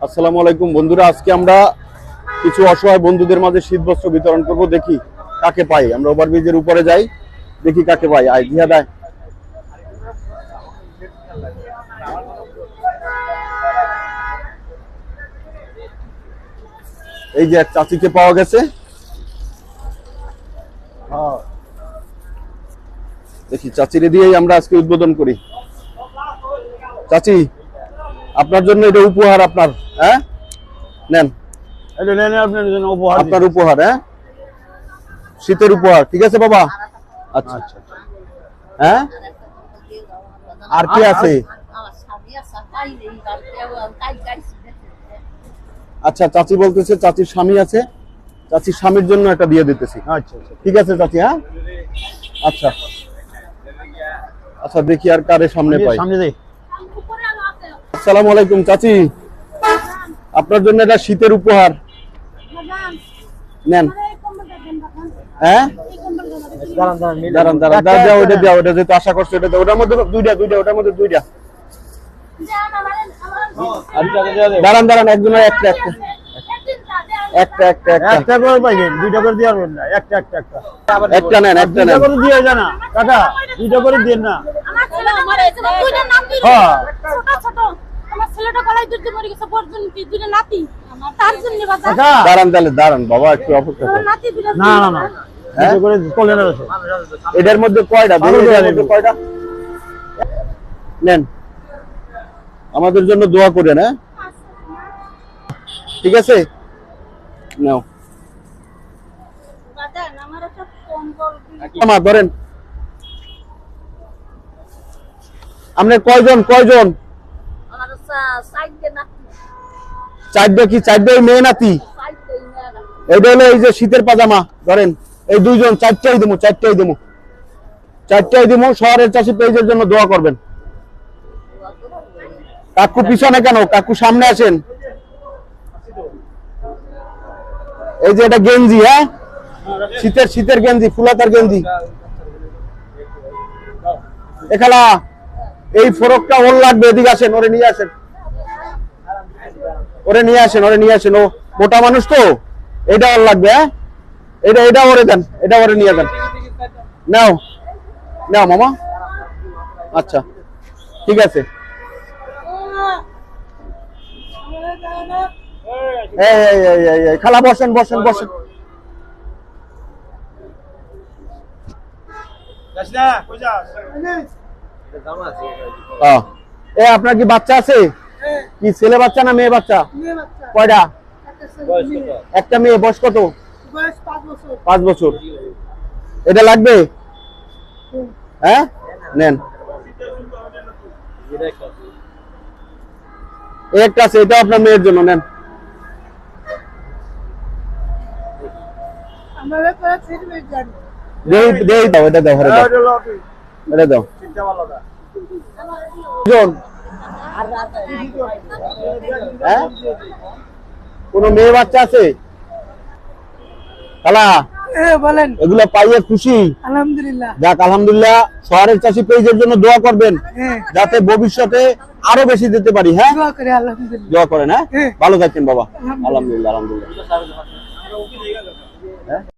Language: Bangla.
আসসালামু আলাইকুম বন্ধুরা, আজকে আমরা কিছু অসহায় বন্ধুদের মাঝে শীতবস্ত্র বিতরণ করব। দেখি কাকে পাই। আমরা ওভারব্রিজের উপরে যাই, দেখি কাকে পাই। আয় জিহাদ আয়। এই যে এক চাচিকে পাওয়া গেছে। দেখি চাচিরে দিয়েই আমরা আজকে উদ্বোধন করি। চাচি, আপনার জন্য এটা উপহার। আপনার হ্যাঁ নেন, আপনার উপহার। হ্যাঁ, শীতের উপহার। ঠিক আছে বাবা। আচ্ছা হ্যাঁ, আর কি আছে? আচ্ছা, চাচি বলতেছে চাচির স্বামী আছে, চাচির স্বামীর জন্য একটা দিয়ে দিতেছি। আচ্ছা ঠিক আছে চাচি। হ্যাঁ আচ্ছা আচ্ছা, দেখি আর কারে সামনে পাই। আসসালামু আলাইকুম চাচি, আপনার জন্য এটা শীতের উপহার। নেন। হ্যাঁ দাঁড়ান দাঁড়ান, দাও ওটা দাও, ওটা যেহেতু আশা করছো এটা দাও। ওটার মধ্যে দুইটা, ওটার মধ্যে দুইটা। দাঁড়ান দাঁড়ান, একজনের একটা একটা একটা একটা একটা করে পাইবেন, দুইটা করে দিয়ে পারবেন না। একটা একটা একটা একটা নেন, একটা নেন করে দিয়ে যান না কাকা, দুইটা করে দেন না। আমার ছেলে আমার দুইটা নাতি, হ্যাঁ ছোট ছোট। আমার ছেলেটা গলায় দুধ দিয়ে মরে গেছে, বর্জন কি দুইটা নাতি আমার, তার জন্য বাবা। দাঁড়ান তাহলে, দাঁড়ান বাবা, একটু অপেক্ষা করুন। না না না, দুইটা করে কোলেন আছে। এটার মধ্যে কয়টা? এটার মধ্যে কয়টা? নেন, আমাদের জন্য দোয়া করেন। হ্যাঁ ঠিক আছে, নাও। ধরেন। আপনার কয়জন? কয়জন? চারটে। কি চারটে মেয়ে নাতি? এটা হলো এই যে শীতের পাজামা। ধরেন এই দুইজন, চারটাই দেবো, চারটাই দেবো, চারটাই দেবো। শহরের চাষি পেজের জন্য দোয়া করবেন। কাকু পিছনে কেন? কাকু সামনে আসেন। এই যে এটা গেঞ্জি। হ্যাঁ শীতের শীতের গেঞ্জি, ফুলাতার গেঞ্জি। এখালা এই ফরকটা ওর লাগবে, এদিকে আসেন, ওরে নিয়ে আসেন, ওরে নিয়ে আসেন, ওরে নিয়ে আসেন। ও মোটা মানুষ তো, এটা ওর লাগবে। হ্যাঁ এটা এটা ওরে দেন, এটা ওরে নিয়ে যান। নাও নাও মামা। আচ্ছা ঠিক আছে। খালা বসেন বসেন বসেন। আপনার কি বাচ্চা আছে? কি ছেলে বাচ্চা না মেয়ে বাচ্চা? কয়টা? একটা মেয়ে। বয়স কত? 5 বছর। এটা লাগবে? হ্যাঁ নেন। একটা আছে, এটা আপনার মেয়ের জন্য। নেন। দাও, এটা দাও, এটা দাও। কোন মেয়ে বাচ্চা আছে? বলেন। এগুলো পাইয়ে খুশি? আলহামদুলিল্লাহ। যাক আলহামদুলিল্লাহ। শহরের চাষি পেজের জন্য দোয়া করবেন যাতে ভবিষ্যতে আরো বেশি দিতে পারি। হ্যাঁ দোয়া করেন। হ্যাঁ ভালো থাকেন বাবা। আলহামদুলিল্লাহ আলহামদুলিল্লাহ।